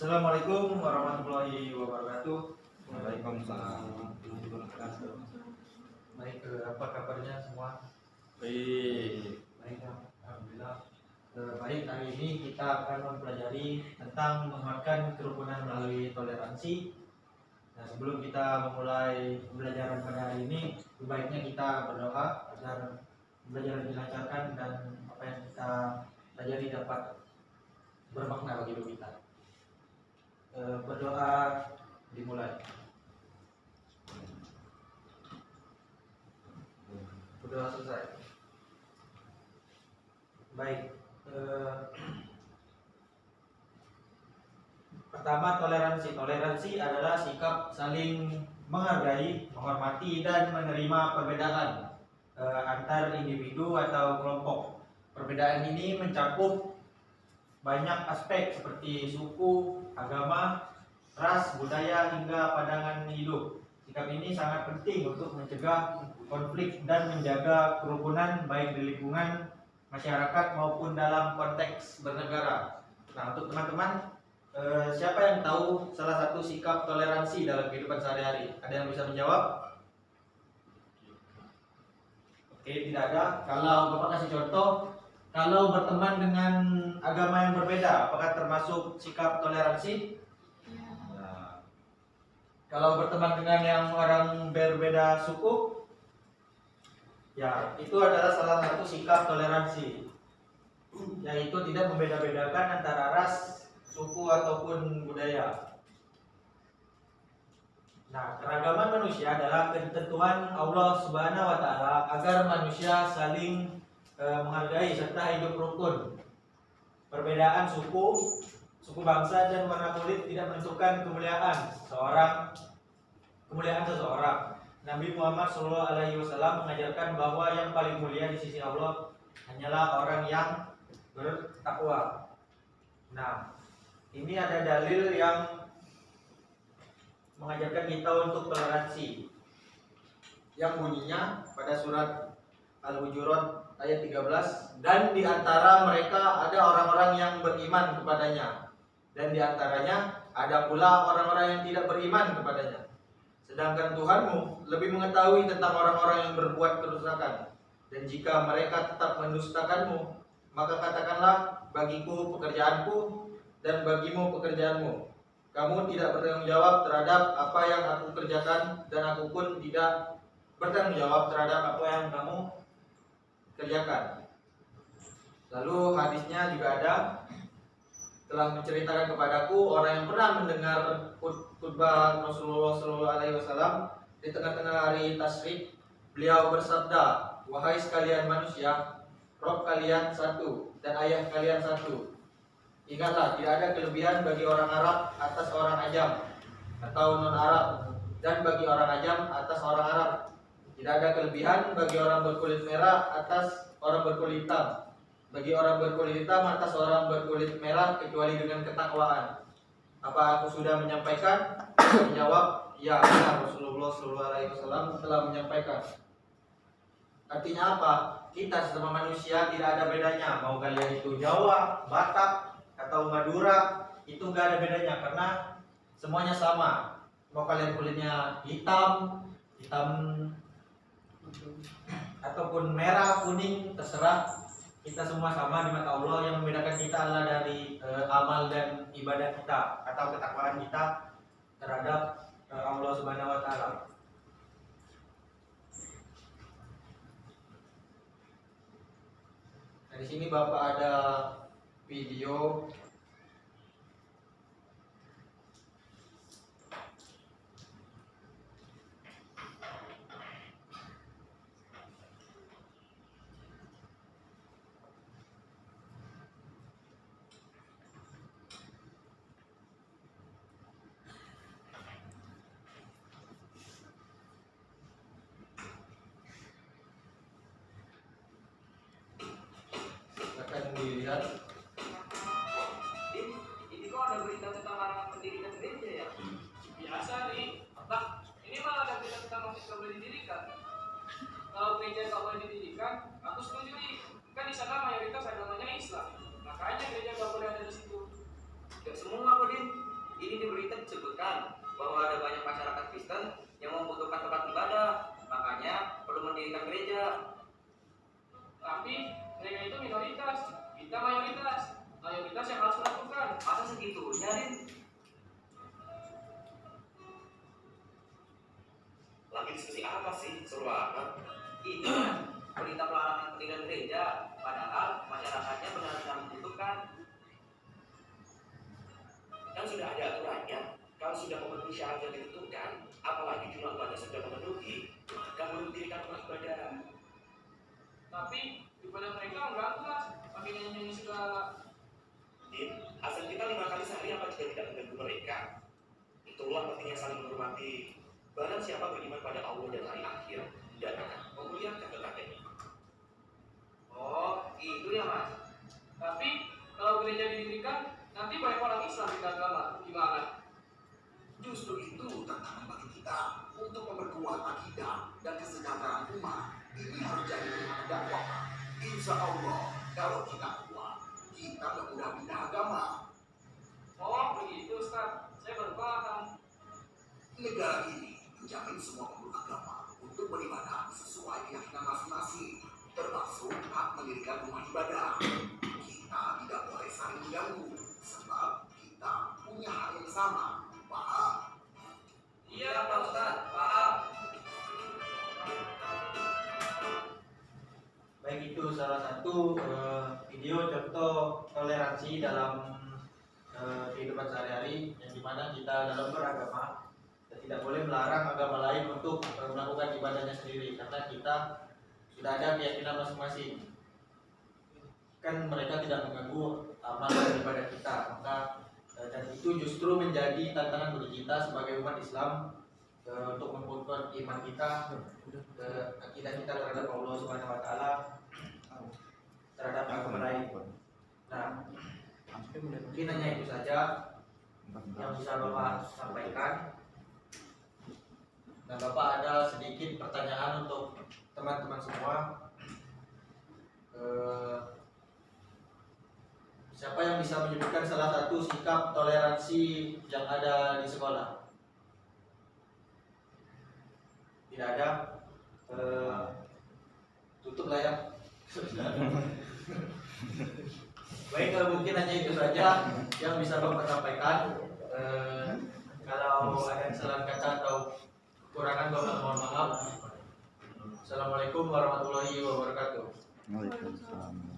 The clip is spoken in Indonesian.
Assalamualaikum warahmatullahi wabarakatuh. Waalaikumsalam. Baik, apa kabarnya semua? Baik. Baik, alhamdulillah. Baik, hari ini kita akan mempelajari tentang menguatkan kerukunan melalui toleransi. Nah, sebelum kita memulai pembelajaran pada hari ini, sebaiknya kita berdoa agar pembelajaran dilancarkan dan apa yang kita pelajari dapat bermakna bagi hidup kita. Berdoa dimulai. Berdoa selesai. Baik. Pertama, toleransi. Toleransi adalah sikap saling menghargai, menghormati, dan menerima perbedaan antar individu atau kelompok. Perbedaan ini mencakup banyak aspek seperti suku, agama, ras, budaya, hingga pandangan hidup. Sikap ini sangat penting untuk mencegah konflik dan menjaga kerukunan baik di lingkungan masyarakat maupun dalam konteks bernegara. Nah, untuk teman-teman, siapa yang tahu salah satu sikap toleransi dalam kehidupan sehari-hari? Ada yang bisa menjawab? Oke, tidak ada. Kalau Bapak kasih contoh, kalau berteman dengan agama yang berbeda, apakah termasuk sikap toleransi? Nah, kalau berteman dengan yang orang berbeda suku, ya itu adalah salah satu sikap toleransi, yaitu tidak membeda-bedakan antara ras, suku ataupun budaya. Nah, keragaman manusia adalah ketentuan Allah Subhanahu wa Ta'ala agar manusia saling menghargai serta hidup rukun. Perbedaan suku bangsa dan warna kulit tidak menentukan kemuliaan seseorang. Nabi Muhammad SAW mengajarkan bahwa yang paling mulia di sisi Allah hanyalah orang yang bertakwa. Nah, ini ada dalil yang mengajarkan kita untuk toleransi, yang bunyinya pada surat Al-Hujurat ayat 13, dan di antara mereka ada orang-orang yang beriman kepadanya, dan di antaranya ada pula orang-orang yang tidak beriman kepadanya. Sedangkan Tuhanmu lebih mengetahui tentang orang-orang yang berbuat kerusakan. Dan jika mereka tetap mendustakanmu, maka katakanlah, bagiku pekerjaanku dan bagimu pekerjaanmu. Kamu tidak bertanggung jawab terhadap apa yang aku kerjakan, dan aku pun tidak bertanggung jawab terhadap apa yang kamu kerjakan. Lalu hadisnya juga ada, telah menceritakan kepadaku orang yang pernah mendengar khutbah Rasulullah SAW di tengah-tengah hari tasyrik. Beliau bersabda, wahai sekalian manusia, Rob kalian satu dan ayah kalian satu. Ingatlah, tidak ada kelebihan bagi orang Arab atas orang Ajam atau non Arab, dan bagi orang Ajam atas orang Arab. Tidak ada kelebihan bagi orang berkulit merah atas orang berkulit hitam, bagi orang berkulit hitam atas orang berkulit merah, kecuali dengan ketakwaan. Apa aku sudah menyampaikan? Menjawab, ya, Rasulullah SAW telah menyampaikan. Artinya apa? Kita sesama manusia tidak ada bedanya. Mau kalian itu Jawa, Batak, atau Madura, itu nggak ada bedanya karena semuanya sama. Mau kalian kulitnya hitam ataupun merah, kuning, terserah. Kita semua sama di mata Allah. Yang membedakan kita adalah dari amal dan ibadah kita atau ketakwaan kita terhadap Allah Subhanahu wa Ta'ala. Nah, di sini Bapak ada video akan dilihat. Ini kok ada berita tentang larangan mendirikan gereja ya? Biasa nih, ini malah ada berita tentang masjid gak boleh didirikan. Kalau gereja gak boleh didirikan, aku setuju nih. Kan di sana mayoritas agamanya Islam. Makanya gereja gak boleh ada di situ. Tidak semua kok, Din. diskusi apa sih? Seru amat. Ini kan berita pelarangan pendirian gereja, padahal masyarakatnya benar-benar membutuhkan. Kan sudah ada aturannya. Kalau sudah memenuhi syarat yang ditentukan, apalagi jumlah umatnya sudah memenuhi, maka mendirikan rumah ibadah. Tapi ibadah mereka enggak mas, pakai nyanyi segala. Azan kita 5 kali sehari apa juga tidak mengganggu mereka. Itulah pentingnya saling menghormati. Barang siapa beriman pada Allah dan hari akhir dan akan memuliakan tetangganya. Oh, itu ya mas. Tapi kalau gereja didirikan, nanti banyak orang Islam di agama, gimana? Justru itu tantangan bagi kita untuk memperkuat akidah dan kesejahteraan umat. Ini harus jadi rumah dakwah. Insya Allah, kalau kita kuat, kita mudah pindah agama. Oh begitu Ustaz, saya baru paham. Negara ini menjamin semua pemeluk agama untuk beribadah sesuai keyakinan masing-masing, termasuk hak mendirikan rumah ibadah. Kita tidak boleh saling mengganggu, sebab kita punya hak yang sama. Paham? Iya Pak Ustaz, paham. Baik, itu salah satu video contoh toleransi dalam kehidupan sehari-hari, yang dimana kita dalam beragama tidak boleh melarang agama lain untuk melakukan ibadahnya sendiri, karena kita sudah ada keyakinan masing-masing. Kan mereka tidak mengganggu amal dan ibadah kita, maka dan itu justru menjadi tantangan bagi kita sebagai umat Islam untuk memperkuat iman kita, akidah kita terhadap Allah Subhanahu Wa Taala, terhadap agama lain. Nah, mungkin hanya itu saja yang bisa Bapak sampaikan. Dan Bapak ada sedikit pertanyaan untuk teman-teman semua. Siapa yang bisa menyebutkan salah satu sikap toleransi yang ada di sekolah? Tidak ada. Tutup layar. Baik, kalau mungkin hanya itu saja yang bisa Bapak sampaikan. Kalau ada kesalahan kata atau kekurangan, Bapak mohon maaf. Assalamualaikum warahmatullahi wabarakatuh. Waalaikumsalam.